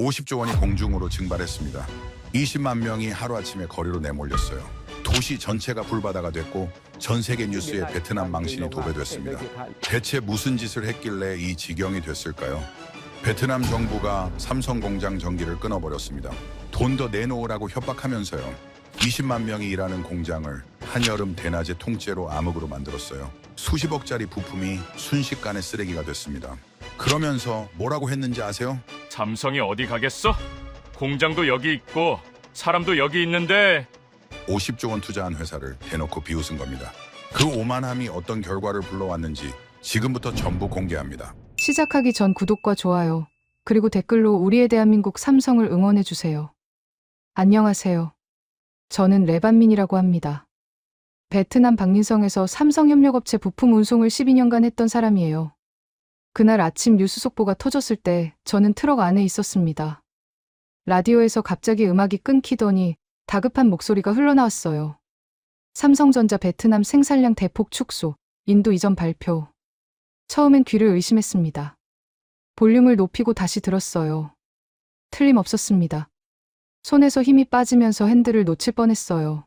50조 원이 공중으로 증발했습니다. 20만 명이 하루아침에 거리로 내몰렸어요. 도시 전체가 불바다가 됐고 전 세계 뉴스에 베트남 망신이 도배됐습니다. 대체 무슨 짓을 했길래 이 지경이 됐을까요? 베트남 정부가 삼성 공장 전기를 끊어버렸습니다. 돈 더 내놓으라고 협박하면서요. 20만 명이 일하는 공장을 한여름 대낮에 통째로 암흑으로 만들었어요. 수십억짜리 부품이 순식간에 쓰레기가 됐습니다. 그러면서 뭐라고 했는지 아세요? 삼성이 어디 가겠어? 공장도 여기 있고 사람도 여기 있는데. 50조 원 투자한 회사를 대놓고 비웃은 겁니다. 그 오만함이 어떤 결과를 불러왔는지 지금부터 전부 공개합니다. 시작하기 전 구독과 좋아요, 그리고 댓글로 우리의 대한민국 삼성을 응원해주세요. 안녕하세요. 저는 레반민이라고 합니다. 베트남 박린성에서 삼성협력업체 부품 운송을 12년간 했던 사람이에요. 그날 아침 뉴스 속보가 터졌을 때 저는 트럭 안에 있었습니다. 라디오에서 갑자기 음악이 끊기더니 다급한 목소리가 흘러나왔어요. 삼성전자 베트남 생산량 대폭 축소, 인도 이전 발표. 처음엔 귀를 의심했습니다. 볼륨을 높이고 다시 들었어요. 틀림없었습니다. 손에서 힘이 빠지면서 핸들을 놓칠 뻔했어요.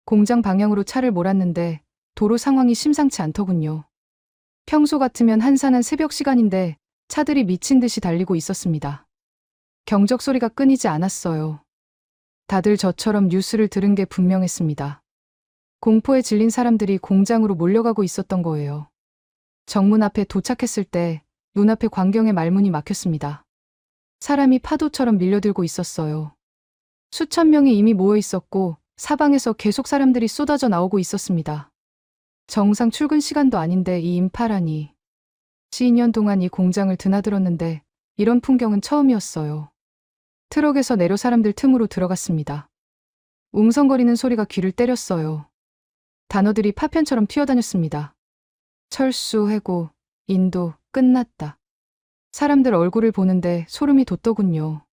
공장 방향으로 차를 몰았는데 도로 상황이 심상치 않더군요. 평소 같으면 한산한 새벽 시간인데 차들이 미친 듯이 달리고 있었습니다. 경적 소리가 끊이지 않았어요. 다들 저처럼 뉴스를 들은 게 분명했습니다. 공포에 질린 사람들이 공장으로 몰려가고 있었던 거예요. 정문 앞에 도착했을 때 눈앞에 광경의 말문이 막혔습니다. 사람이 파도처럼 밀려들고 있었어요. 수천 명이 이미 모여 있었고 사방에서 계속 사람들이 쏟아져 나오고 있었습니다. 정상 출근 시간도 아닌데 이 인파라니. 12년 동안 이 공장을 드나들었는데 이런 풍경은 처음이었어요. 트럭에서 내려 사람들 틈으로 들어갔습니다. 웅성거리는 소리가 귀를 때렸어요. 단어들이 파편처럼 튀어다녔습니다. 철수, 해고, 인도, 끝났다. 사람들 얼굴을 보는데 소름이 돋더군요.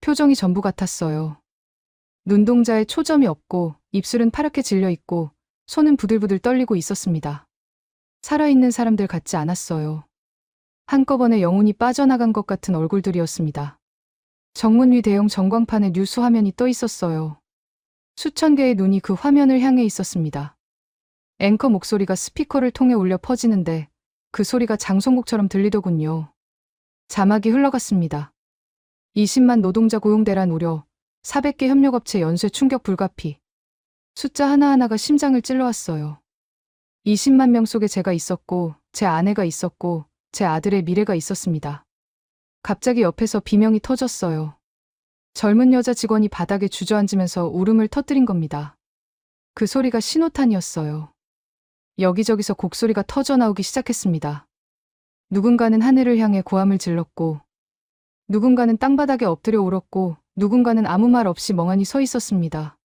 표정이 전부 같았어요. 눈동자에 초점이 없고 입술은 파랗게 질려 있고 손은 부들부들 떨리고 있었습니다. 살아있는 사람들 같지 않았어요. 한꺼번에 영혼이 빠져나간 것 같은 얼굴들이었습니다. 정문 위 대형 전광판에 뉴스 화면이 떠 있었어요. 수천 개의 눈이 그 화면을 향해 있었습니다. 앵커 목소리가 스피커를 통해 울려 퍼지는데 그 소리가 장송곡처럼 들리더군요. 자막이 흘러갔습니다. 20만 노동자 고용대란 우려, 400개 협력업체 연쇄 충격 불가피. 숫자 하나하나가 심장을 찔러왔어요. 20만 명 속에 제가 있었고, 제 아내가 있었고, 제 아들의 미래가 있었습니다. 갑자기 옆에서 비명이 터졌어요. 젊은 여자 직원이 바닥에 주저앉으면서 울음을 터뜨린 겁니다. 그 소리가 신호탄이었어요. 여기저기서 곡소리가 터져나오기 시작했습니다. 누군가는 하늘을 향해 고함을 질렀고, 누군가는 땅바닥에 엎드려 울었고, 누군가는 아무 말 없이 멍하니 서 있었습니다.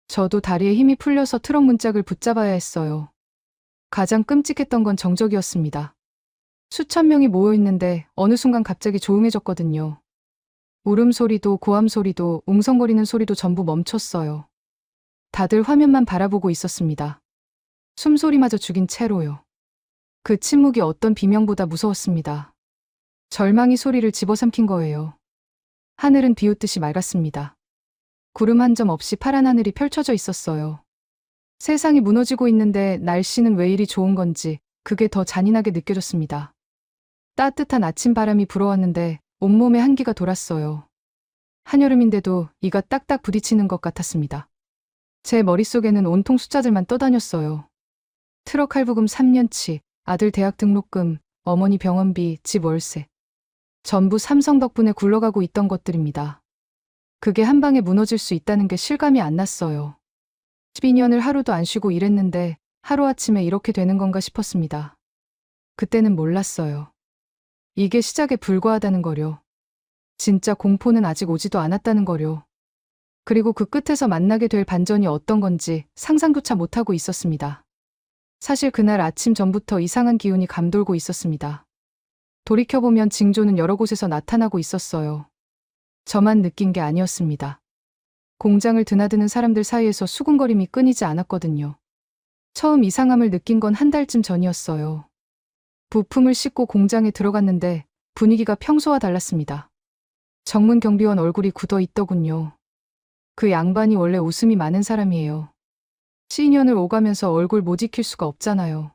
저도 다리에 힘이 풀려서 트럭 문짝을 붙잡아야 했어요. 가장 끔찍했던 건 정적이었습니다. 수천 명이 모여 있는데 어느 순간 갑자기 조용해졌거든요. 울음소리도 고함소리도 웅성거리는 소리도 전부 멈췄어요. 다들 화면만 바라보고 있었습니다. 숨소리마저 죽인 채로요. 그 침묵이 어떤 비명보다 무서웠습니다. 절망이 소리를 집어삼킨 거예요. 하늘은 비웃듯이 맑았습니다. 구름 한 점 없이 파란 하늘이 펼쳐져 있었어요. 세상이 무너지고 있는데 날씨는 왜 이리 좋은 건지 그게 더 잔인하게 느껴졌습니다. 따뜻한 아침 바람이 불어왔는데 온몸에 한기가 돌았어요. 한여름인데도 이가 딱딱 부딪히는 것 같았습니다. 제 머릿속에는 온통 숫자들만 떠다녔어요. 트럭 할부금 3년치, 아들 대학 등록금, 어머니 병원비, 집 월세. 전부 삼성 덕분에 굴러가고 있던 것들입니다. 그게 한 방에 무너질 수 있다는 게 실감이 안 났어요. 12년을 하루도 안 쉬고 일했는데 하루아침에 이렇게 되는 건가 싶었습니다. 그때는 몰랐어요. 이게 시작에 불과하다는 거요. 진짜 공포는 아직 오지도 않았다는 거요. 그리고 그 끝에서 만나게 될 반전이 어떤 건지 상상조차 못하고 있었습니다. 사실 그날 아침 전부터 이상한 기운이 감돌고 있었습니다. 돌이켜보면 징조는 여러 곳에서 나타나고 있었어요. 저만 느낀 게 아니었습니다. 공장을 드나드는 사람들 사이에서 수군거림이 끊이지 않았거든요. 처음 이상함을 느낀 건 한 달쯤 전이었어요. 부품을 싣고 공장에 들어갔는데 분위기가 평소와 달랐습니다. 정문 경비원 얼굴이 굳어 있더군요. 그 양반이 원래 웃음이 많은 사람이에요. 시인년을 오가면서 얼굴 못 익힐 수가 없잖아요.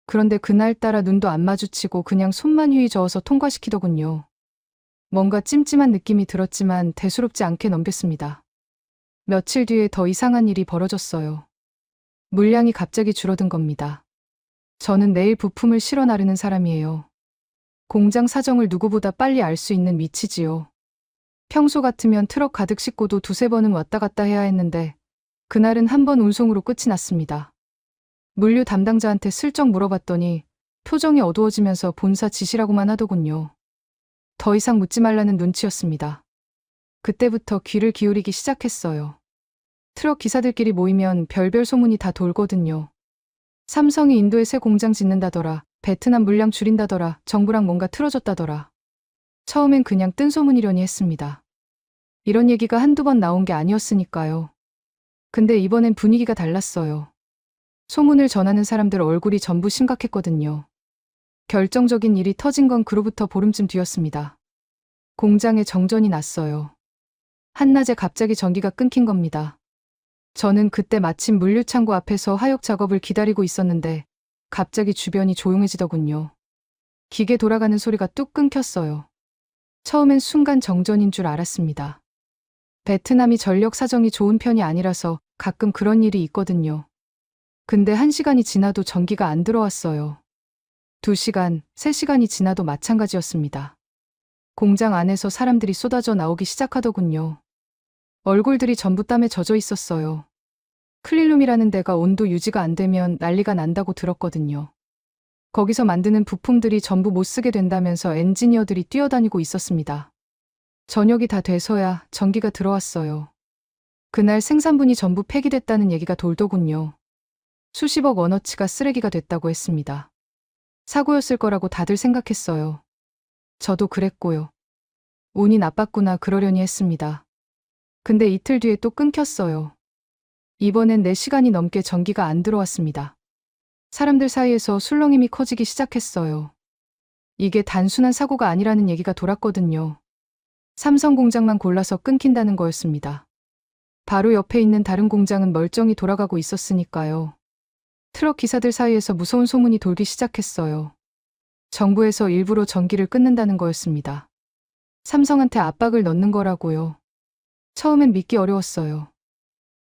그런데 그날따라 눈도 안 마주치고 그냥 손만 휘휘 저어서 통과시키더군요. 뭔가 찜찜한 느낌이 들었지만 대수롭지 않게 넘겼습니다. 며칠 뒤에 더 이상한 일이 벌어졌어요. 물량이 갑자기 줄어든 겁니다. 저는 내일 부품을 실어 나르는 사람이에요. 공장 사정을 누구보다 빨리 알 수 있는 위치지요. 평소 같으면 트럭 가득 싣고도 두세 번은 왔다 갔다 해야 했는데 그날은 한 번 운송으로 끝이 났습니다. 물류 담당자한테 슬쩍 물어봤더니 표정이 어두워지면서 본사 지시라고만 하더군요. 더 이상 묻지 말라는 눈치였습니다. 그때부터 귀를 기울이기 시작했어요. 트럭 기사들끼리 모이면 별별 소문이 다 돌거든요. 삼성이 인도에 새 공장 짓는다더라, 베트남 물량 줄인다더라, 정부랑 뭔가 틀어졌다더라. 처음엔 그냥 뜬 소문이려니 했습니다. 이런 얘기가 한두 번 나온 게 아니었으니까요. 근데 이번엔 분위기가 달랐어요. 소문을 전하는 사람들 얼굴이 전부 심각했거든요. 결정적인 일이 터진 건 그로부터 보름쯤 뒤였습니다. 공장에 정전이 났어요. 한낮에 갑자기 전기가 끊긴 겁니다. 저는 그때 마침 물류창고 앞에서 하역 작업을 기다리고 있었는데 갑자기 주변이 조용해지더군요. 기계 돌아가는 소리가 뚝 끊겼어요. 처음엔 순간 정전인 줄 알았습니다. 베트남이 전력 사정이 좋은 편이 아니라서 가끔 그런 일이 있거든요. 근데 1시간이 지나도 전기가 안 들어왔어요. 2시간, 3시간이 지나도 마찬가지였습니다. 공장 안에서 사람들이 쏟아져 나오기 시작하더군요. 얼굴들이 전부 땀에 젖어 있었어요. 클린룸이라는 데가 온도 유지가 안 되면 난리가 난다고 들었거든요. 거기서 만드는 부품들이 전부 못 쓰게 된다면서 엔지니어들이 뛰어다니고 있었습니다. 저녁이 다 돼서야 전기가 들어왔어요. 그날 생산분이 전부 폐기됐다는 얘기가 돌더군요. 수십억 원어치가 쓰레기가 됐다고 했습니다. 사고였을 거라고 다들 생각했어요. 저도 그랬고요. 운이 나빴구나 그러려니 했습니다. 근데 이틀 뒤에 또 끊겼어요. 이번엔 4시간이 넘게 전기가 안 들어왔습니다. 사람들 사이에서 술렁임이 커지기 시작했어요. 이게 단순한 사고가 아니라는 얘기가 돌았거든요. 삼성 공장만 골라서 끊긴다는 거였습니다. 바로 옆에 있는 다른 공장은 멀쩡히 돌아가고 있었으니까요. 트럭 기사들 사이에서 무서운 소문이 돌기 시작했어요. 정부에서 일부러 전기를 끊는다는 거였습니다. 삼성한테 압박을 넣는 거라고요. 처음엔 믿기 어려웠어요.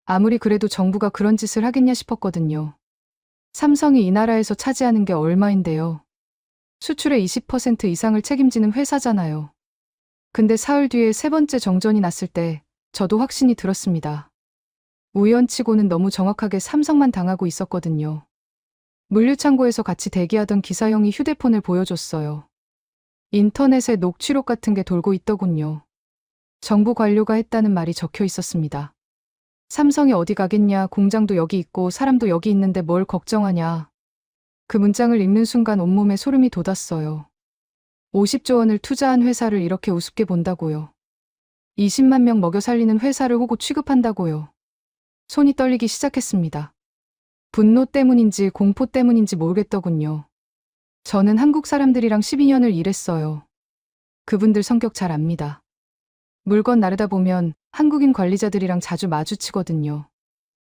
아무리 그래도 정부가 그런 짓을 하겠냐 싶었거든요. 삼성이 이 나라에서 차지하는 게 얼마인데요. 수출의 20% 이상을 책임지는 회사잖아요. 근데 사흘 뒤에 3번째 정전이 났을 때 저도 확신이 들었습니다. 우연치고는 너무 정확하게 삼성만 당하고 있었거든요. 물류창고에서 같이 대기하던 기사형이 휴대폰을 보여줬어요. 인터넷에 녹취록 같은 게 돌고 있더군요. 정부 관료가 했다는 말이 적혀 있었습니다. 삼성이 어디 가겠냐, 공장도 여기 있고 사람도 여기 있는데 뭘 걱정하냐. 그 문장을 읽는 순간 온몸에 소름이 돋았어요. 50조 원을 투자한 회사를 이렇게 우습게 본다고요. 20만 명 먹여 살리는 회사를 호구 취급한다고요. 손이 떨리기 시작했습니다. 분노 때문인지 공포 때문인지 모르겠더군요. 저는 한국 사람들이랑 12년을 일했어요. 그분들 성격 잘 압니다. 물건 나르다 보면 한국인 관리자들이랑 자주 마주치거든요.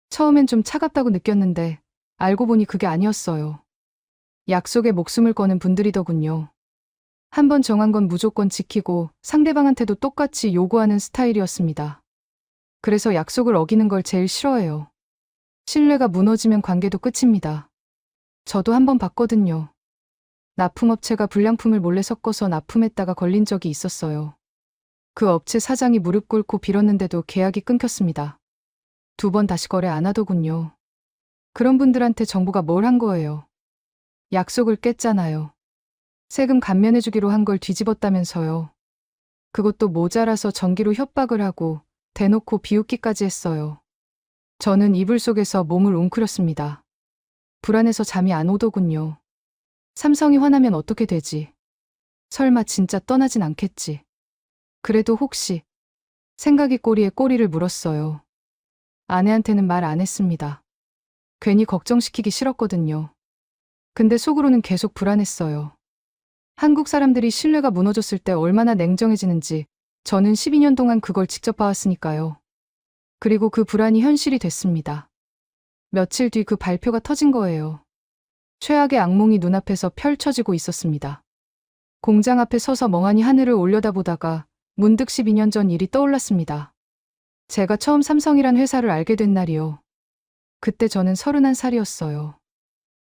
처음엔 좀 차갑다고 느꼈는데 알고 보니 그게 아니었어요. 약속에 목숨을 거는 분들이더군요. 한번 정한 건 무조건 지키고 상대방한테도 똑같이 요구하는 스타일이었습니다. 그래서 약속을 어기는 걸 제일 싫어해요. 신뢰가 무너지면 관계도 끝입니다. 저도 한번 봤거든요. 납품업체가 불량품을 몰래 섞어서 납품했다가 걸린 적이 있었어요. 그 업체 사장이 무릎 꿇고 빌었는데도 계약이 끊겼습니다. 2번 다시 거래 안 하더군요. 그런 분들한테 정부가 뭘 한 거예요? 약속을 깼잖아요. 세금 감면해주기로 한 걸 뒤집었다면서요. 그것도 모자라서 전기로 협박을 하고 대놓고 비웃기까지 했어요. 저는 이불 속에서 몸을 웅크렸습니다. 불안해서 잠이 안 오더군요. 삼성이 화나면 어떻게 되지? 설마 진짜 떠나진 않겠지. 그래도 혹시 생각이 꼬리에 꼬리를 물었어요. 아내한테는 말 안 했습니다. 괜히 걱정시키기 싫었거든요. 근데 속으로는 계속 불안했어요. 한국 사람들이 신뢰가 무너졌을 때 얼마나 냉정해지는지 저는 12년 동안 그걸 직접 봐왔으니까요. 그리고 그 불안이 현실이 됐습니다. 며칠 뒤 그 발표가 터진 거예요. 최악의 악몽이 눈앞에서 펼쳐지고 있었습니다. 공장 앞에 서서 멍하니 하늘을 올려다보다가 문득 12년 전 일이 떠올랐습니다. 제가 처음 삼성이란 회사를 알게 된 날이요. 그때 저는 31살이었어요.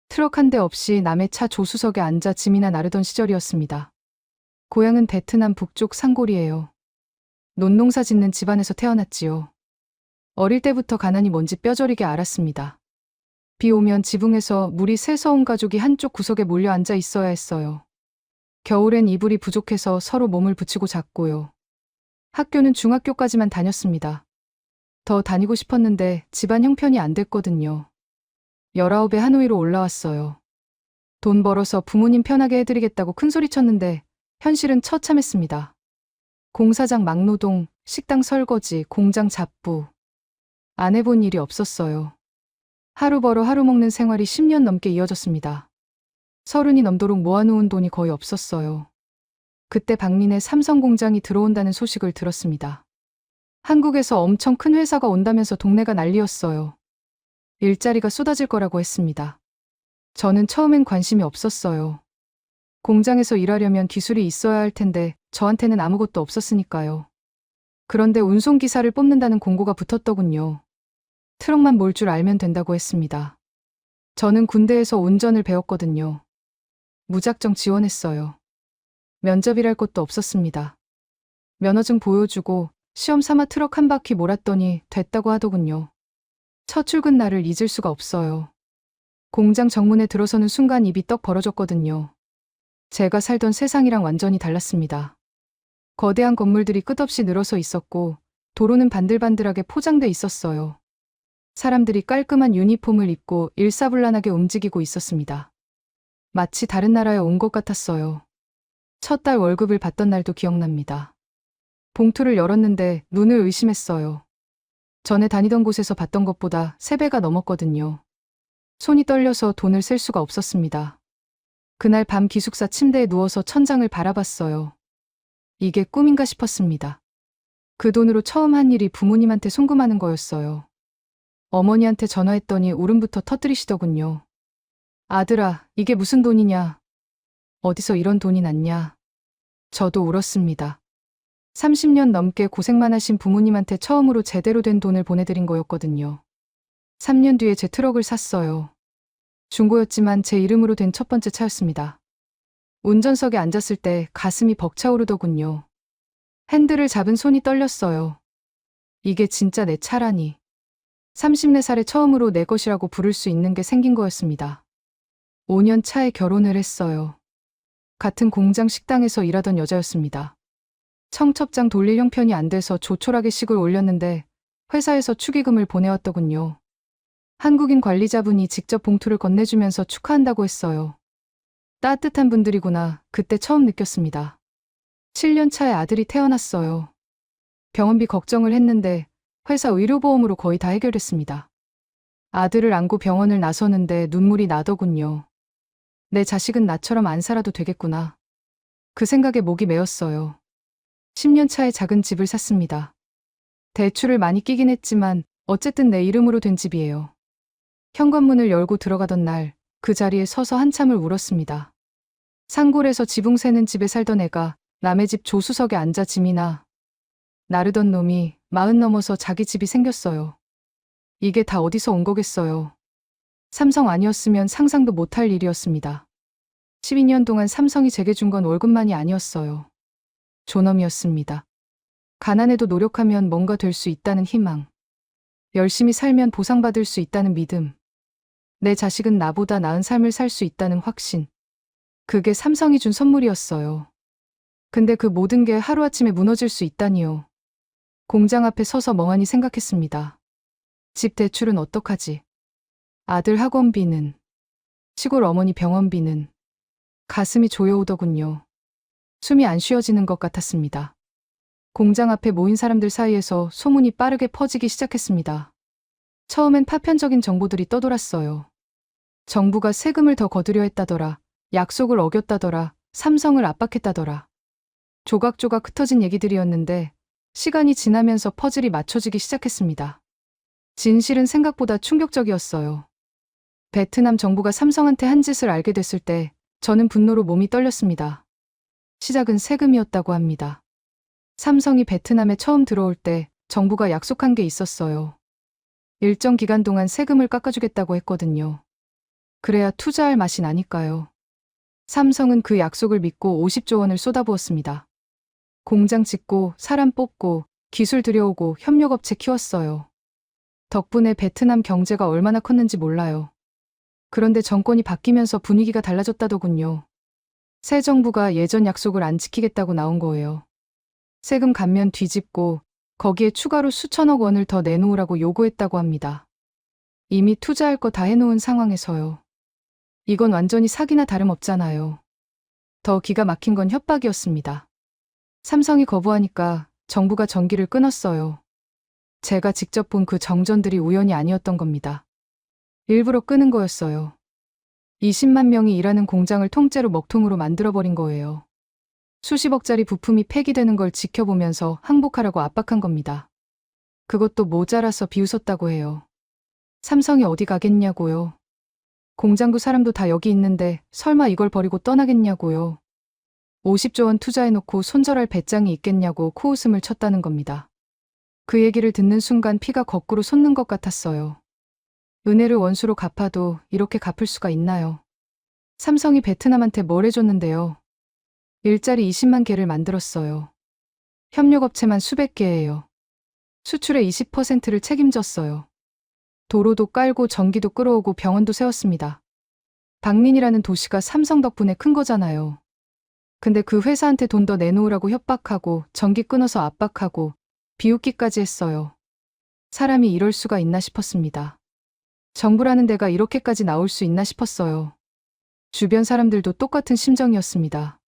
트럭 한 대 없이 남의 차 조수석에 앉아 짐이나 나르던 시절이었습니다. 고향은 베트남 북쪽 산골이에요. 논농사 짓는 집안에서 태어났지요. 어릴 때부터 가난이 뭔지 뼈저리게 알았습니다. 비 오면 지붕에서 물이 새서 온 가족이 한쪽 구석에 몰려 앉아 있어야 했어요. 겨울엔 이불이 부족해서 서로 몸을 붙이고 잤고요. 학교는 중학교까지만 다녔습니다. 더 다니고 싶었는데 집안 형편이 안 됐거든요. 19에 하노이로 올라왔어요. 돈 벌어서 부모님 편하게 해드리겠다고 큰소리 쳤는데 현실은 처참했습니다. 공사장 막노동, 식당 설거지, 공장 잡부. 안 해본 일이 없었어요. 하루 벌어 하루 먹는 생활이 10년 넘게 이어졌습니다. 30이 넘도록 모아놓은 돈이 거의 없었어요. 그때 박민의 삼성 공장이 들어온다는 소식을 들었습니다. 한국에서 엄청 큰 회사가 온다면서 동네가 난리였어요. 일자리가 쏟아질 거라고 했습니다. 저는 처음엔 관심이 없었어요. 공장에서 일하려면 기술이 있어야 할 텐데 저한테는 아무것도 없었으니까요. 그런데 운송기사를 뽑는다는 공고가 붙었더군요. 트럭만 몰 줄 알면 된다고 했습니다. 저는 군대에서 운전을 배웠거든요. 무작정 지원했어요. 면접이랄 것도 없었습니다. 면허증 보여주고 시험 삼아 트럭 한 바퀴 몰았더니 됐다고 하더군요. 첫 출근 날을 잊을 수가 없어요. 공장 정문에 들어서는 순간 입이 떡 벌어졌거든요. 제가 살던 세상이랑 완전히 달랐습니다. 거대한 건물들이 끝없이 늘어서 있었고 도로는 반들반들하게 포장돼 있었어요. 사람들이 깔끔한 유니폼을 입고 일사불란하게 움직이고 있었습니다. 마치 다른 나라에 온 것 같았어요. 첫 달 월급을 받던 날도 기억납니다. 봉투를 열었는데 눈을 의심했어요. 전에 다니던 곳에서 받던 것보다 3배가 넘었거든요. 손이 떨려서 돈을 셀 수가 없었습니다. 그날 밤 기숙사 침대에 누워서 천장을 바라봤어요. 이게 꿈인가 싶었습니다. 그 돈으로 처음 한 일이 부모님한테 송금하는 거였어요. 어머니한테 전화했더니 울음부터 터뜨리시더군요. 아들아, 이게 무슨 돈이냐? 어디서 이런 돈이 났냐? 저도 울었습니다. 30년 넘게 고생만 하신 부모님한테 처음으로 제대로 된 돈을 보내드린 거였거든요. 3년 뒤에 제 트럭을 샀어요. 중고였지만 제 이름으로 된 첫 번째 차였습니다. 운전석에 앉았을 때 가슴이 벅차오르더군요. 핸들을 잡은 손이 떨렸어요. 이게 진짜 내 차라니. 34살에 처음으로 내 것이라고 부를 수 있는 게 생긴 거였습니다. 5년 차에 결혼을 했어요. 같은 공장 식당에서 일하던 여자였습니다. 청첩장 돌릴 형편이 안 돼서 조촐하게 식을 올렸는데 회사에서 축의금을 보내왔더군요. 한국인 관리자분이 직접 봉투를 건네주면서 축하한다고 했어요. 따뜻한 분들이구나, 그때 처음 느꼈습니다. 7년 차에 아들이 태어났어요. 병원비 걱정을 했는데 회사 의료보험으로 거의 다 해결됐습니다. 아들을 안고 병원을 나서는데 눈물이 나더군요. 내 자식은 나처럼 안 살아도 되겠구나. 그 생각에 목이 메었어요. 10년 차에 작은 집을 샀습니다. 대출을 많이 끼긴 했지만 어쨌든 내 이름으로 된 집이에요. 현관문을 열고 들어가던 날 그 자리에 서서 한참을 울었습니다. 산골에서 지붕 새는 집에 살던 애가 남의 집 조수석에 앉아 짐이나 나르던 놈이 40 넘어서 자기 집이 생겼어요. 이게 다 어디서 온 거겠어요. 삼성 아니었으면 상상도 못할 일이었습니다. 12년 동안 삼성이 제게 준 건 월급만이 아니었어요. 존엄이었습니다. 가난해도 노력하면 뭔가 될 수 있다는 희망. 열심히 살면 보상받을 수 있다는 믿음. 내 자식은 나보다 나은 삶을 살 수 있다는 확신. 그게 삼성이 준 선물이었어요. 근데 그 모든 게 하루아침에 무너질 수 있다니요. 공장 앞에 서서 멍하니 생각했습니다. 집 대출은 어떡하지? 아들 학원비는, 시골 어머니 병원비는. 가슴이 조여오더군요. 숨이 안 쉬어지는 것 같았습니다. 공장 앞에 모인 사람들 사이에서 소문이 빠르게 퍼지기 시작했습니다. 처음엔 파편적인 정보들이 떠돌았어요. 정부가 세금을 더 거두려 했다더라. 약속을 어겼다더라. 삼성을 압박했다더라. 조각조각 흩어진 얘기들이었는데 시간이 지나면서 퍼즐이 맞춰지기 시작했습니다. 진실은 생각보다 충격적이었어요. 베트남 정부가 삼성한테 한 짓을 알게 됐을 때 저는 분노로 몸이 떨렸습니다. 시작은 세금이었다고 합니다. 삼성이 베트남에 처음 들어올 때 정부가 약속한 게 있었어요. 일정 기간 동안 세금을 깎아주겠다고 했거든요. 그래야 투자할 맛이 나니까요. 삼성은 그 약속을 믿고 50조 원을 쏟아부었습니다. 공장 짓고 사람 뽑고 기술 들여오고 협력업체 키웠어요. 덕분에 베트남 경제가 얼마나 컸는지 몰라요. 그런데 정권이 바뀌면서 분위기가 달라졌다더군요. 새 정부가 예전 약속을 안 지키겠다고 나온 거예요. 세금 감면 뒤집고 거기에 추가로 수천억 원을 더 내놓으라고 요구했다고 합니다. 이미 투자할 거 다 해놓은 상황에서요. 이건 완전히 사기나 다름없잖아요. 더 기가 막힌 건 협박이었습니다. 삼성이 거부하니까 정부가 전기를 끊었어요. 제가 직접 본 그 정전들이 우연이 아니었던 겁니다. 일부러 끄는 거였어요. 20만 명이 일하는 공장을 통째로 먹통으로 만들어버린 거예요. 수십억짜리 부품이 폐기되는 걸 지켜보면서 항복하라고 압박한 겁니다. 그것도 모자라서 비웃었다고 해요. 삼성이 어디 가겠냐고요. 공장도 사람도 다 여기 있는데 설마 이걸 버리고 떠나겠냐고요. 50조 원 투자해놓고 손절할 배짱이 있겠냐고 코웃음을 쳤다는 겁니다. 그 얘기를 듣는 순간 피가 거꾸로 솟는 것 같았어요. 은혜를 원수로 갚아도 이렇게 갚을 수가 있나요? 삼성이 베트남한테 뭘 해줬는데요. 일자리 20만 개를 만들었어요. 협력업체만 수백 개예요. 수출의 20%를 책임졌어요. 도로도 깔고 전기도 끌어오고 병원도 세웠습니다. 박린이라는 도시가 삼성 덕분에 큰 거잖아요. 근데 그 회사한테 돈 더 내놓으라고 협박하고 전기 끊어서 압박하고 비웃기까지 했어요. 사람이 이럴 수가 있나 싶었습니다. 정부라는 데가 이렇게까지 나올 수 있나 싶었어요. 주변 사람들도 똑같은 심정이었습니다.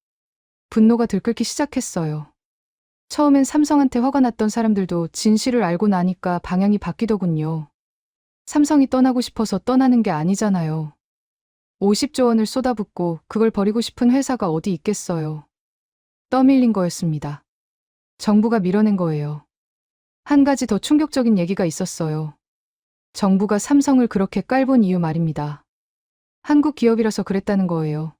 분노가 들끓기 시작했어요. 처음엔 삼성한테 화가 났던 사람들도 진실을 알고 나니까 방향이 바뀌더군요. 삼성이 떠나고 싶어서 떠나는 게 아니잖아요. 50조 원을 쏟아붓고 그걸 버리고 싶은 회사가 어디 있겠어요. 떠밀린 거였습니다. 정부가 밀어낸 거예요. 한 가지 더 충격적인 얘기가 있었어요. 정부가 삼성을 그렇게 깔본 이유 말입니다. 한국 기업이라서 그랬다는 거예요.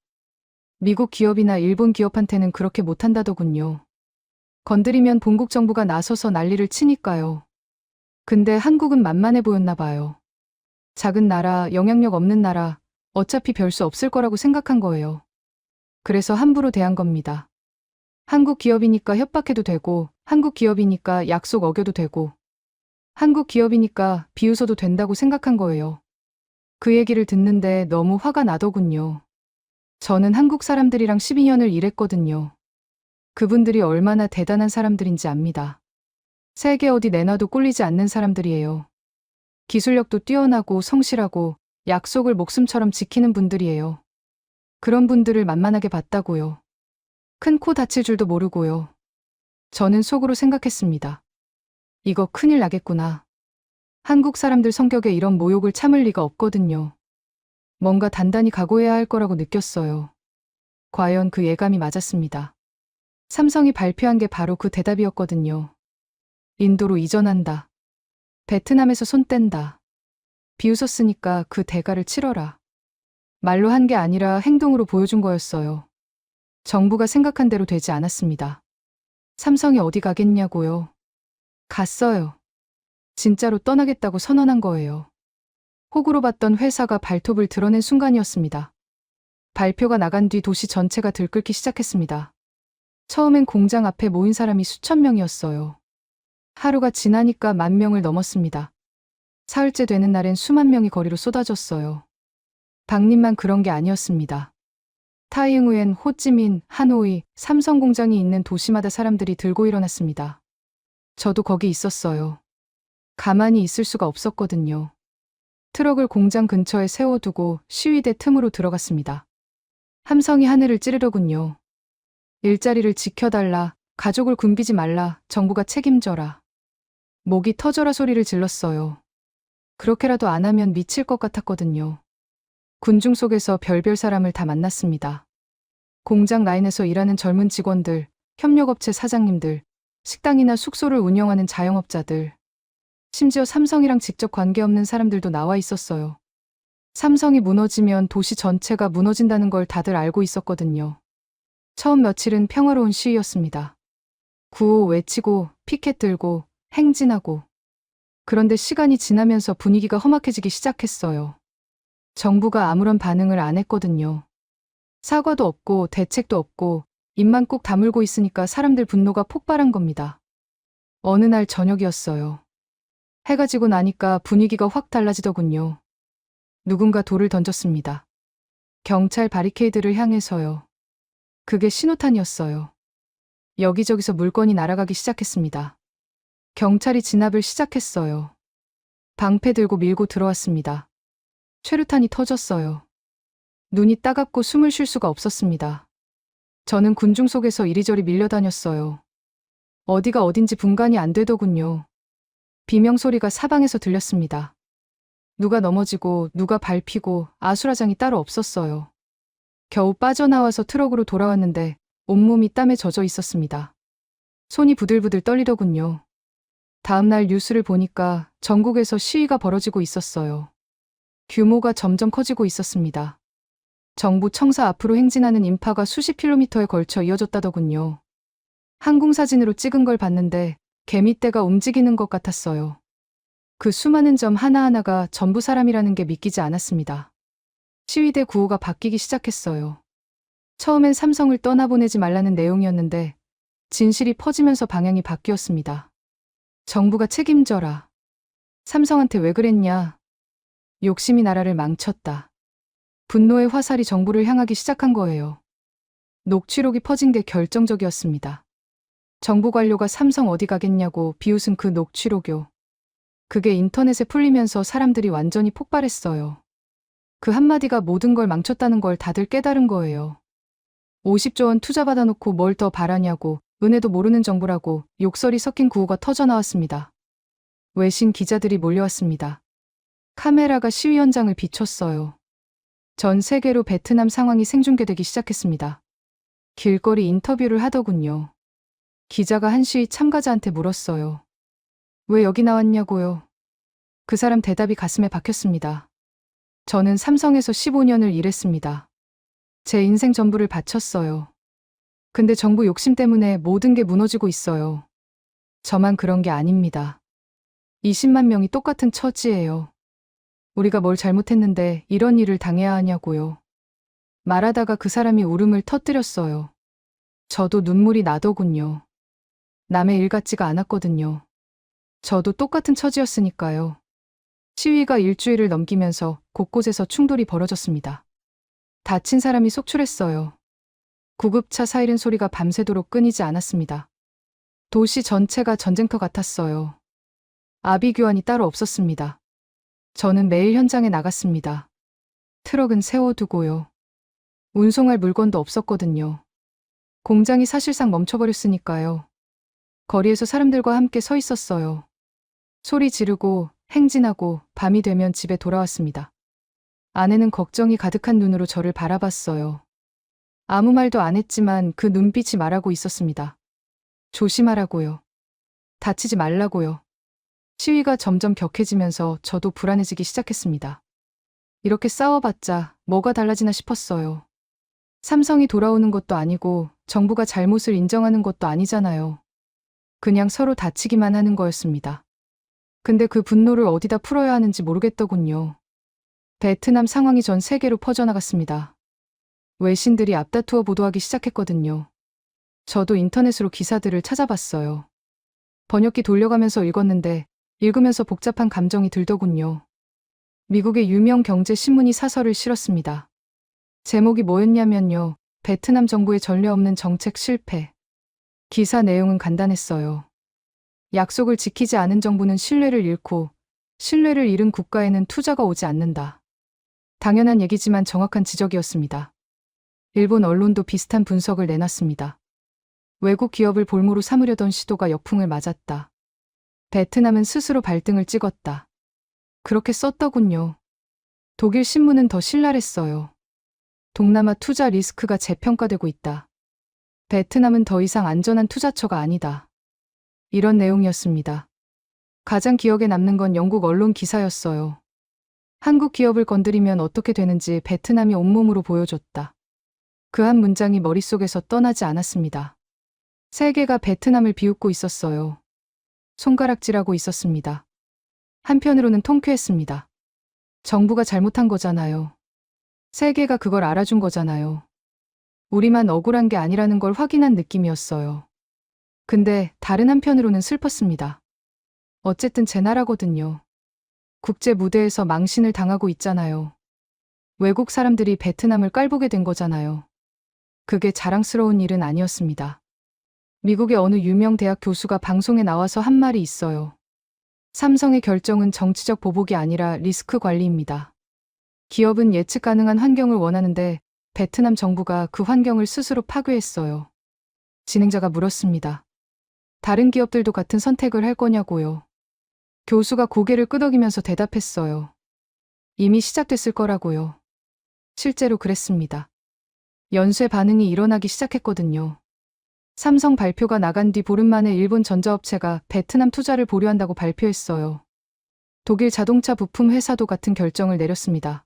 미국 기업이나 일본 기업한테는 그렇게 못한다더군요. 건드리면 본국 정부가 나서서 난리를 치니까요. 근데 한국은 만만해 보였나 봐요. 작은 나라, 영향력 없는 나라, 어차피 별 수 없을 거라고 생각한 거예요. 그래서 함부로 대한 겁니다. 한국 기업이니까 협박해도 되고, 한국 기업이니까 약속 어겨도 되고, 한국 기업이니까 비웃어도 된다고 생각한 거예요. 그 얘기를 듣는데 너무 화가 나더군요. 저는 한국 사람들이랑 12년을 일했거든요. 그분들이 얼마나 대단한 사람들인지 압니다. 세계 어디 내놔도 꿀리지 않는 사람들이에요. 기술력도 뛰어나고 성실하고 약속을 목숨처럼 지키는 분들이에요. 그런 분들을 만만하게 봤다고요. 큰 코 다칠 줄도 모르고요. 저는 속으로 생각했습니다. 이거 큰일 나겠구나. 한국 사람들 성격에 이런 모욕을 참을 리가 없거든요. 뭔가 단단히 각오해야 할 거라고 느꼈어요. 과연 그 예감이 맞았습니다. 삼성이 발표한 게 바로 그 대답이었거든요. 인도로 이전한다. 베트남에서 손 뗀다. 비웃었으니까 그 대가를 치러라. 말로 한 게 아니라 행동으로 보여준 거였어요. 정부가 생각한 대로 되지 않았습니다. 삼성이 어디 가겠냐고요. 갔어요. 진짜로 떠나겠다고 선언한 거예요. 호구로 봤던 회사가 발톱을 드러낸 순간이었습니다. 발표가 나간 뒤 도시 전체가 들끓기 시작했습니다. 처음엔 공장 앞에 모인 사람이 수천 명이었어요. 하루가 지나니까 10,000명을 넘었습니다. 사흘째 되는 날엔 수만 명이 거리로 쏟아졌어요. 박린만 그런 게 아니었습니다. 타이응우엔, 호찌민, 하노이, 삼성 공장이 있는 도시마다 사람들이 들고 일어났습니다. 저도 거기 있었어요. 가만히 있을 수가 없었거든요. 트럭을 공장 근처에 세워두고 시위대 틈으로 들어갔습니다. 함성이 하늘을 찌르더군요. 일자리를 지켜달라, 가족을 굶기지 말라, 정부가 책임져라. 목이 터져라 소리를 질렀어요. 그렇게라도 안 하면 미칠 것 같았거든요. 군중 속에서 별별 사람을 다 만났습니다. 공장 라인에서 일하는 젊은 직원들, 협력업체 사장님들, 식당이나 숙소를 운영하는 자영업자들, 심지어 삼성이랑 직접 관계없는 사람들도 나와 있었어요. 삼성이 무너지면 도시 전체가 무너진다는 걸 다들 알고 있었거든요. 처음 며칠은 평화로운 시위였습니다. 구호 외치고 피켓 들고 행진하고. 그런데 시간이 지나면서 분위기가 험악해지기 시작했어요. 정부가 아무런 반응을 안 했거든요. 사과도 없고 대책도 없고 입만 꾹 다물고 있으니까 사람들 분노가 폭발한 겁니다. 어느 날 저녁이었어요. 해가 지고 나니까 분위기가 확 달라지더군요. 누군가 돌을 던졌습니다. 경찰 바리케이드를 향해서요. 그게 신호탄이었어요. 여기저기서 물건이 날아가기 시작했습니다. 경찰이 진압을 시작했어요. 방패 들고 밀고 들어왔습니다. 최루탄이 터졌어요. 눈이 따갑고 숨을 쉴 수가 없었습니다. 저는 군중 속에서 이리저리 밀려다녔어요. 어디가 어딘지 분간이 안 되더군요. 비명소리가 사방에서 들렸습니다. 누가 넘어지고 누가 밟히고 아수라장이 따로 없었어요. 겨우 빠져나와서 트럭으로 돌아왔는데 온몸이 땀에 젖어 있었습니다. 손이 부들부들 떨리더군요. 다음날 뉴스를 보니까 전국에서 시위가 벌어지고 있었어요. 규모가 점점 커지고 있었습니다. 정부 청사 앞으로 행진하는 인파가 수십 킬로미터에 걸쳐 이어졌다더군요. 항공사진으로 찍은 걸 봤는데 개미떼가 움직이는 것 같았어요. 그 수많은 점 하나하나가 전부 사람이라는 게 믿기지 않았습니다. 시위대 구호가 바뀌기 시작했어요. 처음엔 삼성을 떠나보내지 말라는 내용이었는데 진실이 퍼지면서 방향이 바뀌었습니다. 정부가 책임져라. 삼성한테 왜 그랬냐. 욕심이 나라를 망쳤다. 분노의 화살이 정부를 향하기 시작한 거예요. 녹취록이 퍼진 게 결정적이었습니다. 정부 관료가 삼성 어디 가겠냐고 비웃은 그 녹취록요. 그게 인터넷에 풀리면서 사람들이 완전히 폭발했어요. 그 한마디가 모든 걸 망쳤다는 걸 다들 깨달은 거예요. 50조 원 투자받아 놓고 뭘 더 바라냐고, 은혜도 모르는 정부라고 욕설이 섞인 구호가 터져나왔습니다. 외신 기자들이 몰려왔습니다. 카메라가 시위 현장을 비췄어요. 전 세계로 베트남 상황이 생중계되기 시작했습니다. 길거리 인터뷰를 하더군요. 기자가 한 시위 참가자한테 물었어요. 왜 여기 나왔냐고요? 그 사람 대답이 가슴에 박혔습니다. 저는 삼성에서 15년을 일했습니다. 제 인생 전부를 바쳤어요. 근데 정부 욕심 때문에 모든 게 무너지고 있어요. 저만 그런 게 아닙니다. 20만 명이 똑같은 처지예요. 우리가 뭘 잘못했는데 이런 일을 당해야 하냐고요. 말하다가 그 사람이 울음을 터뜨렸어요. 저도 눈물이 나더군요. 남의 일 같지가 않았거든요. 저도 똑같은 처지였으니까요. 시위가 일주일을 넘기면서 곳곳에서 충돌이 벌어졌습니다. 다친 사람이 속출했어요. 구급차 사이렌 소리가 밤새도록 끊이지 않았습니다. 도시 전체가 전쟁터 같았어요. 아비규환이 따로 없었습니다. 저는 매일 현장에 나갔습니다. 트럭은 세워두고요. 운송할 물건도 없었거든요. 공장이 사실상 멈춰버렸으니까요. 거리에서 사람들과 함께 서 있었어요. 소리 지르고 행진하고 밤이 되면 집에 돌아왔습니다. 아내는 걱정이 가득한 눈으로 저를 바라봤어요. 아무 말도 안 했지만 그 눈빛이 말하고 있었습니다. 조심하라고요. 다치지 말라고요. 시위가 점점 격해지면서 저도 불안해지기 시작했습니다. 이렇게 싸워봤자 뭐가 달라지나 싶었어요. 삼성이 돌아오는 것도 아니고 정부가 잘못을 인정하는 것도 아니잖아요. 그냥 서로 다치기만 하는 거였습니다. 근데 그 분노를 어디다 풀어야 하는지 모르겠더군요. 베트남 상황이 전 세계로 퍼져나갔습니다. 외신들이 앞다투어 보도하기 시작했거든요. 저도 인터넷으로 기사들을 찾아봤어요. 번역기 돌려가면서 읽었는데 읽으면서 복잡한 감정이 들더군요. 미국의 유명 경제 신문이 사설을 실었습니다. 제목이 뭐였냐면요. 베트남 정부의 전례 없는 정책 실패. 기사 내용은 간단했어요. 약속을 지키지 않은 정부는 신뢰를 잃고 신뢰를 잃은 국가에는 투자가 오지 않는다. 당연한 얘기지만 정확한 지적이었습니다. 일본 언론도 비슷한 분석을 내놨습니다. 외국 기업을 볼모로 삼으려던 시도가 역풍을 맞았다. 베트남은 스스로 발등을 찍었다. 그렇게 썼더군요. 독일 신문은 더 신랄했어요. 동남아 투자 리스크가 재평가되고 있다. 베트남은 더 이상 안전한 투자처가 아니다. 이런 내용이었습니다. 가장 기억에 남는 건 영국 언론 기사였어요. 한국 기업을 건드리면 어떻게 되는지 베트남이 온몸으로 보여줬다. 그 한 문장이 머릿속에서 떠나지 않았습니다. 세계가 베트남을 비웃고 있었어요. 손가락질하고 있었습니다. 한편으로는 통쾌했습니다. 정부가 잘못한 거잖아요. 세계가 그걸 알아준 거잖아요. 우리만 억울한 게 아니라는 걸 확인한 느낌이었어요. 근데 다른 한편으로는 슬펐습니다. 어쨌든 제 나라거든요. 국제 무대에서 망신을 당하고 있잖아요. 외국 사람들이 베트남을 깔보게 된 거잖아요. 그게 자랑스러운 일은 아니었습니다. 미국의 어느 유명 대학 교수가 방송에 나와서 한 말이 있어요. 삼성의 결정은 정치적 보복이 아니라 리스크 관리입니다. 기업은 예측 가능한 환경을 원하는데 베트남 정부가 그 환경을 스스로 파괴했어요. 진행자가 물었습니다. 다른 기업들도 같은 선택을 할 거냐고요. 교수가 고개를 끄덕이면서 대답했어요. 이미 시작됐을 거라고요. 실제로 그랬습니다. 연쇄 반응이 일어나기 시작했거든요. 삼성 발표가 나간 뒤 보름 만에 일본 전자업체가 베트남 투자를 보류한다고 발표했어요. 독일 자동차 부품 회사도 같은 결정을 내렸습니다.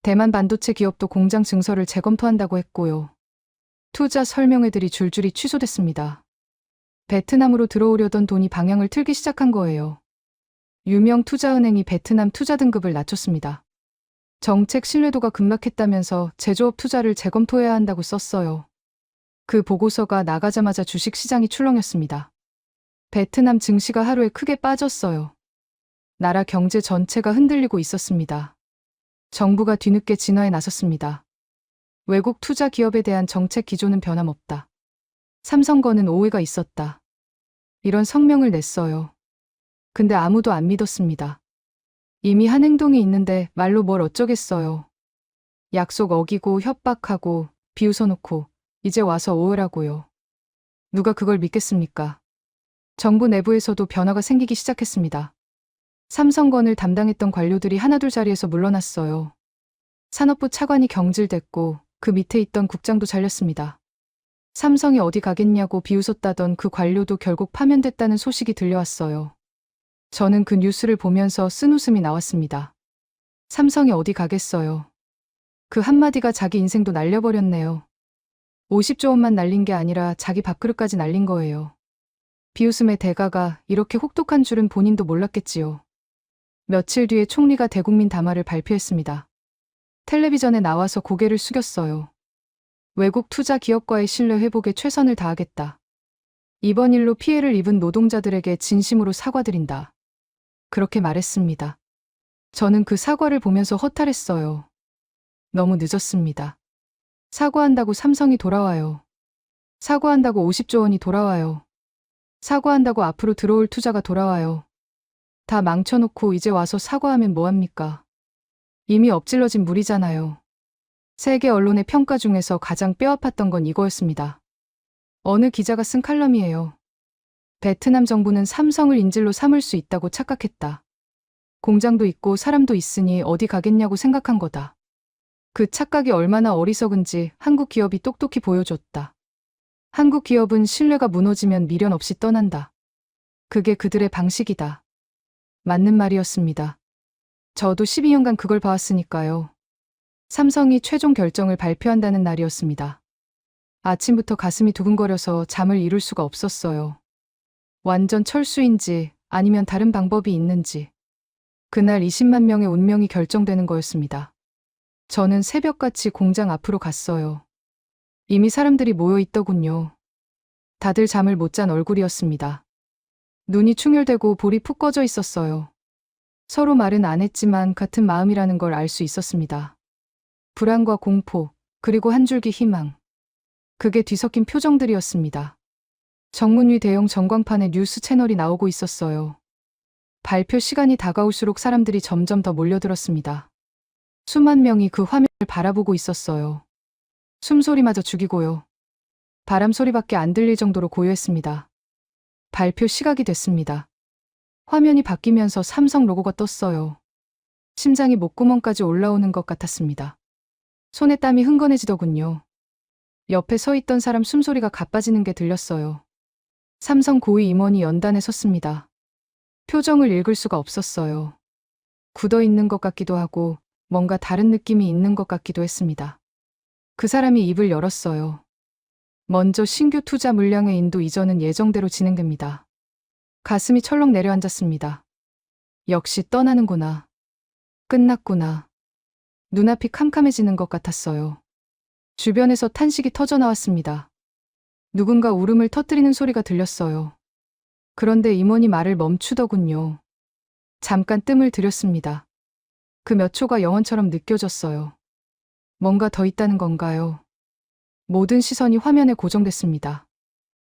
대만 반도체 기업도 공장 증설을 재검토한다고 했고요. 투자 설명회들이 줄줄이 취소됐습니다. 베트남으로 들어오려던 돈이 방향을 틀기 시작한 거예요. 유명 투자은행이 베트남 투자 등급을 낮췄습니다. 정책 신뢰도가 급락했다면서 제조업 투자를 재검토해야 한다고 썼어요. 그 보고서가 나가자마자 주식시장이 출렁였습니다. 베트남 증시가 하루에 크게 빠졌어요. 나라 경제 전체가 흔들리고 있었습니다. 정부가 뒤늦게 진화에 나섰습니다. 외국 투자 기업에 대한 정책 기조는 변함없다. 삼성과는 오해가 있었다. 이런 성명을 냈어요. 근데 아무도 안 믿었습니다. 이미 한 행동이 있는데 말로 뭘 어쩌겠어요. 약속 어기고 협박하고 비웃어놓고 이제 와서 오해라고요. 누가 그걸 믿겠습니까? 정부 내부에서도 변화가 생기기 시작했습니다. 삼성건을 담당했던 관료들이 하나둘 자리에서 물러났어요. 산업부 차관이 경질됐고 그 밑에 있던 국장도 잘렸습니다. 삼성이 어디 가겠냐고 비웃었다던 그 관료도 결국 파면됐다는 소식이 들려왔어요. 저는 그 뉴스를 보면서 쓴웃음이 나왔습니다. 삼성이 어디 가겠어요. 그 한마디가 자기 인생도 날려버렸네요. 50조 원만 날린 게 아니라 자기 밥그릇까지 날린 거예요. 비웃음의 대가가 이렇게 혹독한 줄은 본인도 몰랐겠지요. 며칠 뒤에 총리가 대국민 담화를 발표했습니다. 텔레비전에 나와서 고개를 숙였어요. 외국 투자 기업과의 신뢰 회복에 최선을 다하겠다. 이번 일로 피해를 입은 노동자들에게 진심으로 사과드린다. 그렇게 말했습니다. 저는 그 사과를 보면서 허탈했어요. 너무 늦었습니다. 사과한다고 삼성이 돌아와요. 사과한다고 50조 원이 돌아와요. 사과한다고 앞으로 들어올 투자가 돌아와요. 다 망쳐놓고 이제 와서 사과하면 뭐합니까? 이미 엎질러진 물이잖아요. 세계 언론의 평가 중에서 가장 뼈아팠던 건 이거였습니다. 어느 기자가 쓴 칼럼이에요. 베트남 정부는 삼성을 인질로 삼을 수 있다고 착각했다. 공장도 있고 사람도 있으니 어디 가겠냐고 생각한 거다. 그 착각이 얼마나 어리석은지 한국 기업이 똑똑히 보여줬다. 한국 기업은 신뢰가 무너지면 미련 없이 떠난다. 그게 그들의 방식이다. 맞는 말이었습니다. 저도 12년간 그걸 봐왔으니까요. 삼성이 최종 결정을 발표한다는 날이었습니다. 아침부터 가슴이 두근거려서 잠을 이룰 수가 없었어요. 완전 철수인지 아니면 다른 방법이 있는지. 그날 20만 명의 운명이 결정되는 거였습니다. 저는 새벽같이 공장 앞으로 갔어요. 이미 사람들이 모여 있더군요. 다들 잠을 못 잔 얼굴이었습니다. 눈이 충혈되고 볼이 푹 꺼져 있었어요. 서로 말은 안 했지만 같은 마음이라는 걸 알 수 있었습니다. 불안과 공포, 그리고 한 줄기 희망. 그게 뒤섞인 표정들이었습니다. 정문 위 대형 전광판에 뉴스 채널이 나오고 있었어요. 발표 시간이 다가올수록 사람들이 점점 더 몰려들었습니다. 수만 명이 그 화면을 바라보고 있었어요. 숨소리마저 죽이고요. 바람 소리밖에 안 들릴 정도로 고요했습니다. 발표 시각이 됐습니다. 화면이 바뀌면서 삼성 로고가 떴어요. 심장이 목구멍까지 올라오는 것 같았습니다. 손에 땀이 흥건해지더군요. 옆에 서 있던 사람 숨소리가 가빠지는 게 들렸어요. 삼성 고위 임원이 연단에 섰습니다. 표정을 읽을 수가 없었어요. 굳어 있는 것 같기도 하고 뭔가 다른 느낌이 있는 것 같기도 했습니다. 그 사람이 입을 열었어요. 먼저 신규 투자 물량의 인도 이전은 예정대로 진행됩니다. 가슴이 철렁 내려앉았습니다. 역시 떠나는구나. 끝났구나. 눈앞이 캄캄해지는 것 같았어요. 주변에서 탄식이 터져 나왔습니다. 누군가 울음을 터뜨리는 소리가 들렸어요. 그런데 임원이 말을 멈추더군요. 잠깐 뜸을 들였습니다. 그 몇 초가 영원처럼 느껴졌어요. 뭔가 더 있다는 건가요? 모든 시선이 화면에 고정됐습니다.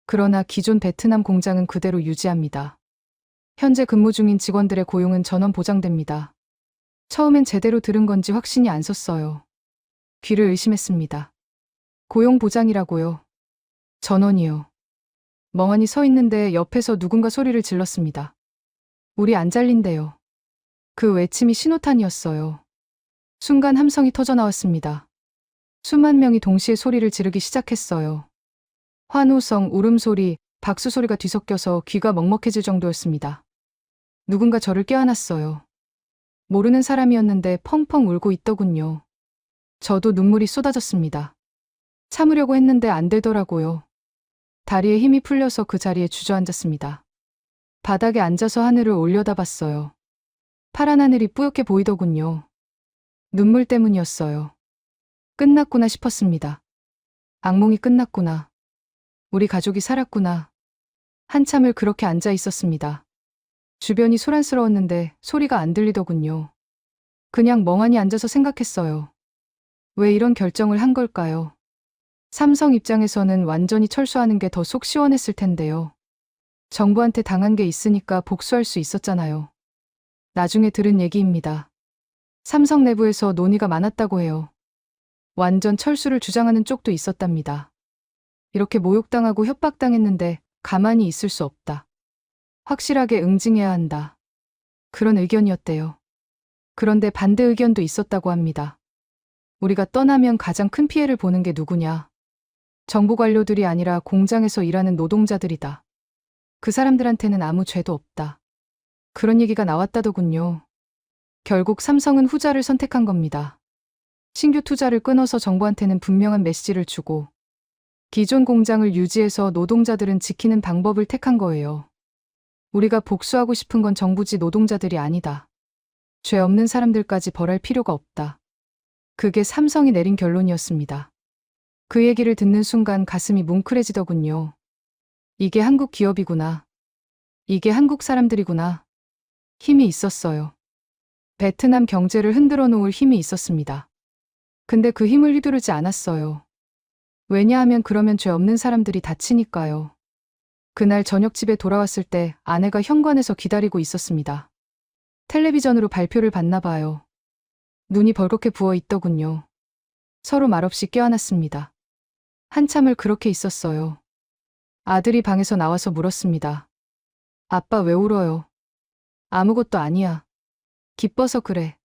그러나 기존 베트남 공장은 그대로 유지합니다. 현재 근무 중인 직원들의 고용은 전원 보장됩니다. 처음엔 제대로 들은 건지 확신이 안 섰어요. 귀를 의심했습니다. 고용 보장이라고요? 전원이요. 멍하니 서 있는데 옆에서 누군가 소리를 질렀습니다. 우리 안 잘린대요. 그 외침이 신호탄이었어요. 순간 함성이 터져 나왔습니다. 수만 명이 동시에 소리를 지르기 시작했어요. 환호성, 울음소리, 박수소리가 뒤섞여서 귀가 먹먹해질 정도였습니다. 누군가 저를 껴안았어요. 모르는 사람이었는데 펑펑 울고 있더군요. 저도 눈물이 쏟아졌습니다. 참으려고 했는데 안 되더라고요. 다리에 힘이 풀려서 그 자리에 주저앉았습니다. 바닥에 앉아서 하늘을 올려다봤어요. 파란 하늘이 뿌옇게 보이더군요. 눈물 때문이었어요. 끝났구나 싶었습니다. 악몽이 끝났구나. 우리 가족이 살았구나. 한참을 그렇게 앉아 있었습니다. 주변이 소란스러웠는데 소리가 안 들리더군요. 그냥 멍하니 앉아서 생각했어요. 왜 이런 결정을 한 걸까요? 삼성 입장에서는 완전히 철수하는 게 더 속 시원했을 텐데요. 정부한테 당한 게 있으니까 복수할 수 있었잖아요. 나중에 들은 얘기입니다. 삼성 내부에서 논의가 많았다고 해요. 완전 철수를 주장하는 쪽도 있었답니다. 이렇게 모욕당하고 협박당했는데 가만히 있을 수 없다. 확실하게 응징해야 한다. 그런 의견이었대요. 그런데 반대 의견도 있었다고 합니다. 우리가 떠나면 가장 큰 피해를 보는 게 누구냐? 정부 관료들이 아니라 공장에서 일하는 노동자들이다. 그 사람들한테는 아무 죄도 없다. 그런 얘기가 나왔다더군요. 결국 삼성은 후자를 선택한 겁니다. 신규 투자를 끊어서 정부한테는 분명한 메시지를 주고 기존 공장을 유지해서 노동자들은 지키는 방법을 택한 거예요. 우리가 복수하고 싶은 건 정부지 노동자들이 아니다. 죄 없는 사람들까지 벌할 필요가 없다. 그게 삼성이 내린 결론이었습니다. 그 얘기를 듣는 순간 가슴이 뭉클해지더군요. 이게 한국 기업이구나. 이게 한국 사람들이구나. 힘이 있었어요. 베트남 경제를 흔들어 놓을 힘이 있었습니다. 근데 그 힘을 휘두르지 않았어요. 왜냐하면 그러면 죄 없는 사람들이 다치니까요. 그날 저녁 집에 돌아왔을 때 아내가 현관에서 기다리고 있었습니다. 텔레비전으로 발표를 봤나 봐요. 눈이 벌겋게 부어 있더군요. 서로 말없이 껴안았습니다. 한참을 그렇게 있었어요. 아들이 방에서 나와서 물었습니다. 아빠 왜 울어요? 아무것도 아니야. 기뻐서 그래.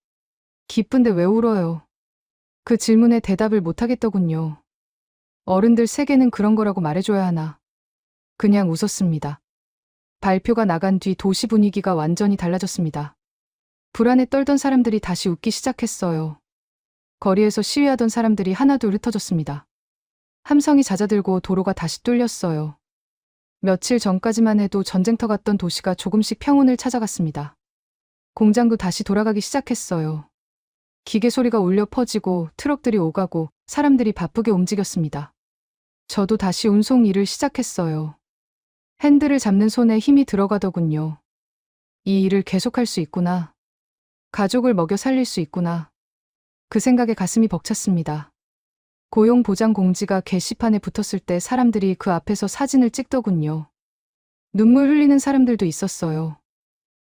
기쁜데 왜 울어요? 그 질문에 대답을 못하겠더군요. 어른들 세계는 그런 거라고 말해줘야 하나. 그냥 웃었습니다. 발표가 나간 뒤 도시 분위기가 완전히 달라졌습니다. 불안에 떨던 사람들이 다시 웃기 시작했어요. 거리에서 시위하던 사람들이 하나둘 흩어졌습니다. 함성이 잦아들고 도로가 다시 뚫렸어요. 며칠 전까지만 해도 전쟁터 같던 도시가 조금씩 평온을 찾아갔습니다. 공장도 다시 돌아가기 시작했어요. 기계 소리가 울려 퍼지고 트럭들이 오가고 사람들이 바쁘게 움직였습니다. 저도 다시 운송 일을 시작했어요. 핸들을 잡는 손에 힘이 들어가더군요. 이 일을 계속할 수 있구나. 가족을 먹여 살릴 수 있구나. 그 생각에 가슴이 벅찼습니다. 고용보장 공지가 게시판에 붙었을 때 사람들이 그 앞에서 사진을 찍더군요. 눈물 흘리는 사람들도 있었어요.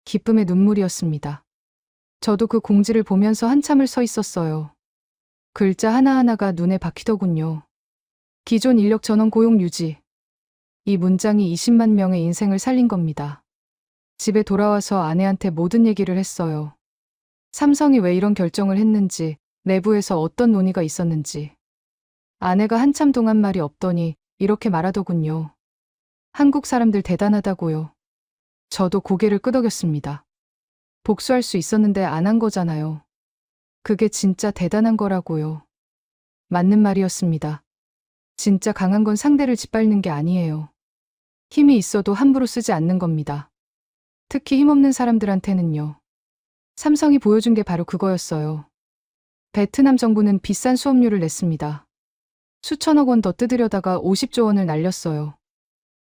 기쁨의 눈물이었습니다. 저도 그 공지를 보면서 한참을 서 있었어요. 글자 하나하나가 눈에 박히더군요. 기존 인력 전원 고용 유지. 이 문장이 20만 명의 인생을 살린 겁니다. 집에 돌아와서 아내한테 모든 얘기를 했어요. 삼성이 왜 이런 결정을 했는지, 내부에서 어떤 논의가 있었는지. 아내가 한참 동안 말이 없더니 이렇게 말하더군요. 한국 사람들 대단하다고요. 저도 고개를 끄덕였습니다. 복수할 수 있었는데 안 한 거잖아요. 그게 진짜 대단한 거라고요. 맞는 말이었습니다. 진짜 강한 건 상대를 짓밟는 게 아니에요. 힘이 있어도 함부로 쓰지 않는 겁니다. 특히 힘없는 사람들한테는요. 삼성이 보여준 게 바로 그거였어요. 베트남 정부는 비싼 수업료를 냈습니다. 수천억 원 더 뜯으려다가 50조 원을 날렸어요.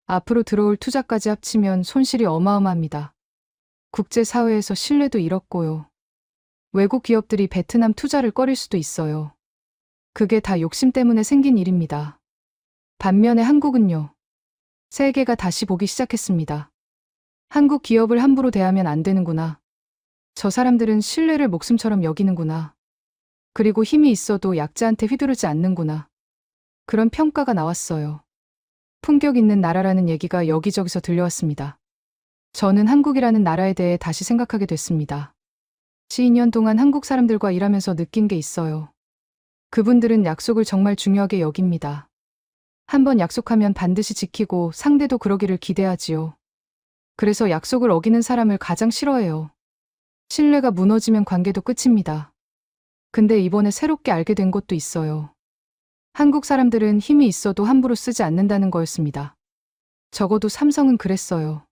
앞으로 들어올 투자까지 합치면 손실이 어마어마합니다. 국제사회에서 신뢰도 잃었고요. 외국 기업들이 베트남 투자를 꺼릴 수도 있어요. 그게 다 욕심 때문에 생긴 일입니다. 반면에 한국은요. 세계가 다시 보기 시작했습니다. 한국 기업을 함부로 대하면 안 되는구나. 저 사람들은 신뢰를 목숨처럼 여기는구나. 그리고 힘이 있어도 약자한테 휘두르지 않는구나. 그런 평가가 나왔어요. 품격 있는 나라라는 얘기가 여기저기서 들려왔습니다. 저는 한국이라는 나라에 대해 다시 생각하게 됐습니다. 12년 동안 한국 사람들과 일하면서 느낀 게 있어요. 그분들은 약속을 정말 중요하게 여깁니다. 한번 약속하면 반드시 지키고 상대도 그러기를 기대하지요. 그래서 약속을 어기는 사람을 가장 싫어해요. 신뢰가 무너지면 관계도 끝입니다. 근데 이번에 새롭게 알게 된 것도 있어요. 한국 사람들은 힘이 있어도 함부로 쓰지 않는다는 거였습니다. 적어도 삼성은 그랬어요.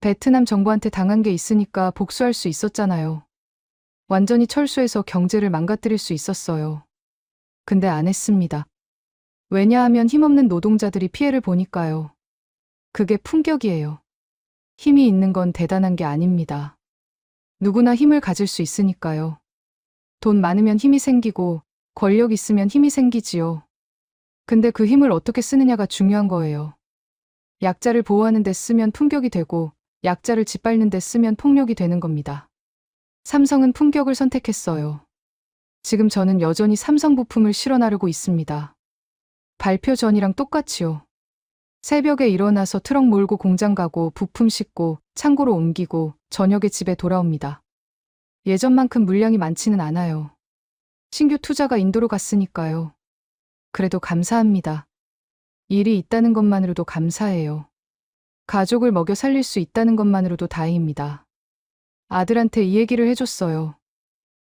베트남 정부한테 당한 게 있으니까 복수할 수 있었잖아요. 완전히 철수해서 경제를 망가뜨릴 수 있었어요. 근데 안 했습니다. 왜냐하면 힘없는 노동자들이 피해를 보니까요. 그게 품격이에요. 힘이 있는 건 대단한 게 아닙니다. 누구나 힘을 가질 수 있으니까요. 돈 많으면 힘이 생기고 권력 있으면 힘이 생기지요. 근데 그 힘을 어떻게 쓰느냐가 중요한 거예요. 약자를 보호하는 데 쓰면 품격이 되고 약자를 짓밟는 데 쓰면 폭력이 되는 겁니다. 삼성은 품격을 선택했어요. 지금 저는 여전히 삼성 부품을 실어 나르고 있습니다. 발표 전이랑 똑같이요. 새벽에 일어나서 트럭 몰고 공장 가고 부품 싣고 창고로 옮기고 저녁에 집에 돌아옵니다. 예전만큼 물량이 많지는 않아요. 신규 투자가 인도로 갔으니까요. 그래도 감사합니다. 일이 있다는 것만으로도 감사해요. 가족을 먹여 살릴 수 있다는 것만으로도 다행입니다. 아들한테 이 얘기를 해줬어요.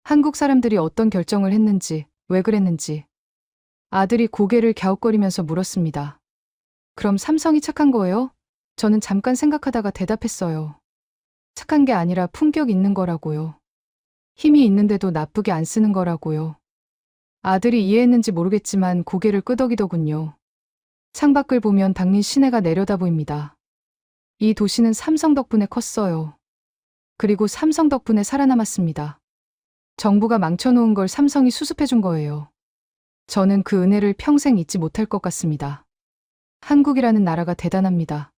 한국 사람들이 어떤 결정을 했는지, 왜 그랬는지. 아들이 고개를 갸웃거리면서 물었습니다. 그럼 삼성이 착한 거예요? 저는 잠깐 생각하다가 대답했어요. 착한 게 아니라 품격 있는 거라고요. 힘이 있는데도 나쁘게 안 쓰는 거라고요. 아들이 이해했는지 모르겠지만 고개를 끄덕이더군요. 창밖을 보면 당린 시내가 내려다 보입니다. 이 도시는 삼성 덕분에 컸어요. 그리고 삼성 덕분에 살아남았습니다. 정부가 망쳐놓은 걸 삼성이 수습해준 거예요. 저는 그 은혜를 평생 잊지 못할 것 같습니다. 한국이라는 나라가 대단합니다.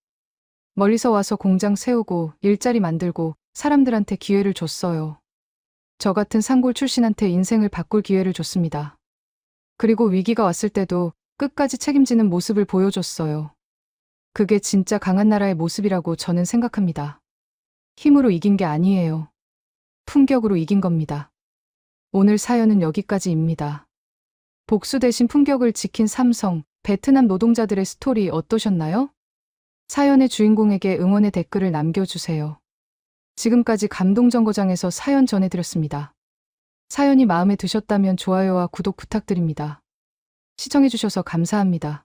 멀리서 와서 공장 세우고 일자리 만들고 사람들한테 기회를 줬어요. 저 같은 상골 출신한테 인생을 바꿀 기회를 줬습니다. 그리고 위기가 왔을 때도 끝까지 책임지는 모습을 보여줬어요. 그게 진짜 강한 나라의 모습이라고 저는 생각합니다. 힘으로 이긴 게 아니에요. 품격으로 이긴 겁니다. 오늘 사연은 여기까지입니다. 복수 대신 품격을 지킨 삼성, 베트남 노동자들의 스토리 어떠셨나요? 사연의 주인공에게 응원의 댓글을 남겨주세요. 지금까지 감동정거장에서 사연 전해드렸습니다. 사연이 마음에 드셨다면 좋아요와 구독 부탁드립니다. 시청해주셔서 감사합니다.